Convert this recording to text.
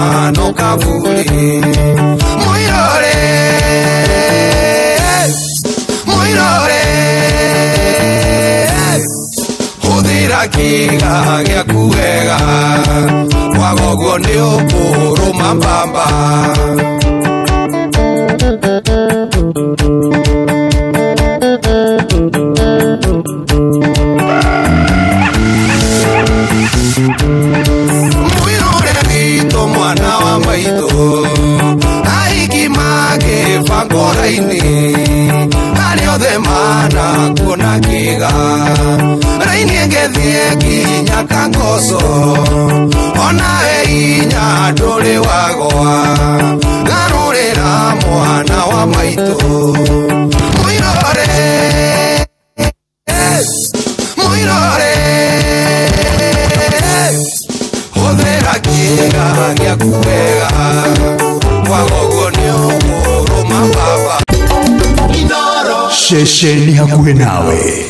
mano kaburi Muirore Hudira kiga gya kuwega Wagogo ni ukuru mambamba Muirore vito mwana wa maito Aiki mage fangoraini Anio de mana kuna kiga Raini engethie kinya kangoso Ona inya dole wagoa Garurira mwana wa maito Muirore Muirore Hodera kiga gya kuwega Wagogo ni ukuru mambaba Shesheni hakuwe nawe.